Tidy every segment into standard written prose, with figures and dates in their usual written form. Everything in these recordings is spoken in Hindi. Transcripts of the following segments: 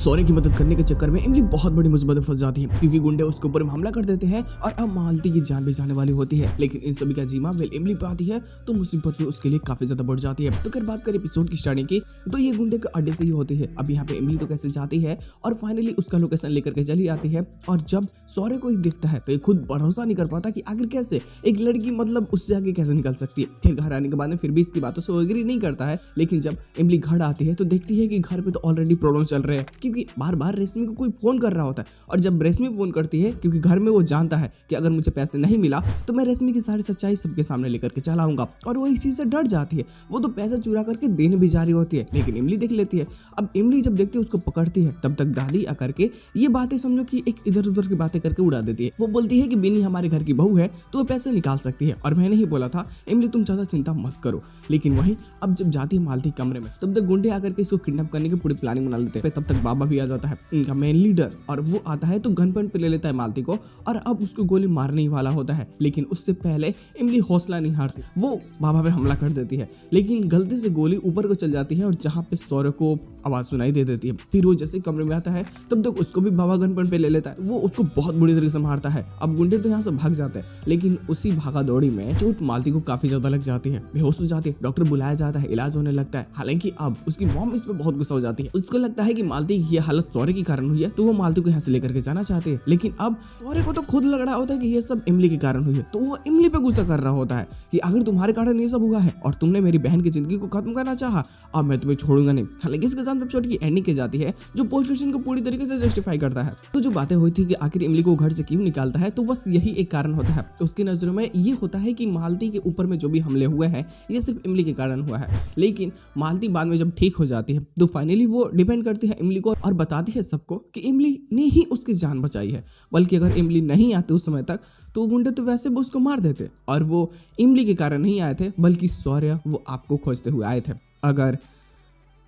सौर्य की मदद करने के चक्कर में इमली बहुत बड़ी मुसीबत में फंस जाती है क्योंकि गुंडे उसके ऊपर हमला कर देते हैं और अब मालती की जान भी जाने वाली होती है। लेकिन इन सभी का जीमा वेल इमली पे आती है तो मुसीबत भी उसके लिए काफी ज्यादा बढ़ जाती है। तो अगर बात करें एपिसोड की स्टार्टिंग की तो ये गुंडे के अड्डे से ही होती है। अब यहाँ पे इमली तो कैसे जाती है और फाइनली उसका लोकेशन लेकर के चली आती है और जब सौर्य को ही देखता है तो ये खुद भरोसा नहीं कर पाता कि आखिर कैसे एक लड़की मतलब उससे आगे कैसे निकल सकती है। फिर घर आने के बाद में फिर भी इसकी बातों से एग्री नहीं करता है। लेकिन जब इमली घर आती है तो देखती है कि घर पे तो ऑलरेडी प्रॉब्लम चल रहे हैं क्योंकि बार बार रेशमी को कोई फोन कर रहा होता है और जब रेशमी फोन करती है क्योंकि घर में वो जानता है कि अगर मुझे पैसे नहीं मिला तो मैं रेशमी की सारी सच्चाई सबके सामने लेकर के चला आऊंगा और वो इस चीज से डर जाती है। वो तो पैसा चुरा करके देने भी जा रही होती है लेकिन इमली देख लेती है। अब इमली जब देखती है उसको पकड़ती है तब तक दादी आकर के ये बातें समझो कि एक इधर उधर की बातें करके उड़ा देती है। वो बोलती है कि बिनी हमारे घर की बहू है तो वो पैसे निकाल सकती है और मैंने ही बोला था इमली तुम ज्यादा चिंता मत करो। लेकिन वहीं अब जब जाती है मालती कमरे में तब तक गुंडे आकर के इसको किडनैप करने की पूरी प्लानिंग बना लेते हैं। तब तक बाबा भी आ जाता है इनका मेन लीडर और वो आता है तो गन पॉइंट पे ले लेता है मालती को और अब उसको गोली मारने ही वाला होता है। लेकिन उससे पहले इमली हौसला नहीं हारती, वो बाबा पे हमला कर देती है लेकिन गलती से गोली ऊपर को चल जाती है और जहाँ पे सौर्य को आवाज सुनाई दे देती है। फिर वो जैसे कमरे में आता है तब तक उसको भी बाबा गन पॉइंट पे ले लेता है। वो उसको बहुत बुरी तरीके से मारता है। अब गुंडे तो यहाँ से भाग जाते हैं लेकिन उसी भागा दौड़ी में चोट मालती को काफी ज्यादा लग जाती है, बेहोश हो जाती है। डॉक्टर बुलाया जाता है, इलाज होने लगता है। हालांकि अब उसकी मॉम इस पे बहुत गुस्सा हो जाती है। उसको लगता है कि मालती की ये हालत सौर्य के कारण हुई है तो वो मालती को यहाँ से लेकर के जाना चाहते हैं। लेकिन अब सौर्य को तो खुद लग रहा होता है कि ये सब इमली के कारण हुई है तो वो इमली पे गुस्सा कर रहा होता है कि अगर तुम्हारे कारण ये सब हुआ है और तुमने मेरी बहन की जिंदगी को खत्म करना चाहा अब मैं तुम्हें छोड़ूंगा नहीं। हालांकि इसके साथ एपिसोड की एंडिंग की जाती है जो पुलिस स्टेशन को पूरी तरीके से जस्टिफाई करता है। तो जो बातें हुई थी कि आखिर इमली को घर से क्यों निकालता है तो बस यही एक कारण होता है। उसकी नजरों में ये होता है कि मालती के ऊपर में जो भी हमले हुए हैं ये सिर्फ इमली के कारण हुआ है। लेकिन मालती बाद में जब ठीक हो जाती है तो फाइनली वो डिपेंड करती है इमली को और बताती है सबको कि इमली ने ही उसकी जान बचाई है। बल्कि अगर इमली नहीं आती उस समय तक तो गुंडे तो वैसे भी उसको मार देते और वो इमली के कारण नहीं आए थे बल्कि सौर्य वो आपको खोजते हुए आए थे। अगर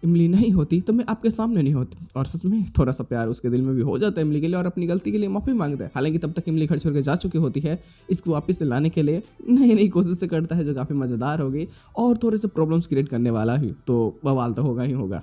इमली नहीं होती तो मैं आपके सामने नहीं होती। और सच में थोड़ा सा प्यार उसके दिल में भी हो जाता है इमली के लिए और अपनी गलती के लिए माफी मांगता है। हालांकि तब तक इमली घर छोड़ के जा चुकी होती है। इसको वापस से लाने के लिए नई नई कोशिशें करता है जो काफी मजेदार होगी और थोड़े से प्रॉब्लम्स क्रिएट करने वाला ही तो बवाल तो होगा ही होगा।